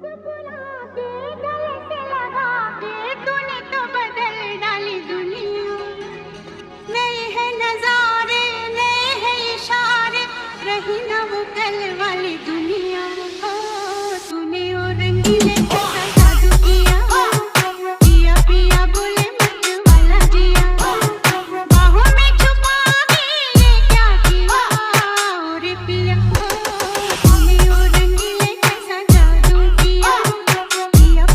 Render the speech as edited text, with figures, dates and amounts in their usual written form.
मुस्कुरा के गले से लगा के तूने तो बदल डाली दुनिया। नए हैं नजारे, नए हैं इशारे, रही ना वो कल वाली दुनिया। ओ तूने और रंगीले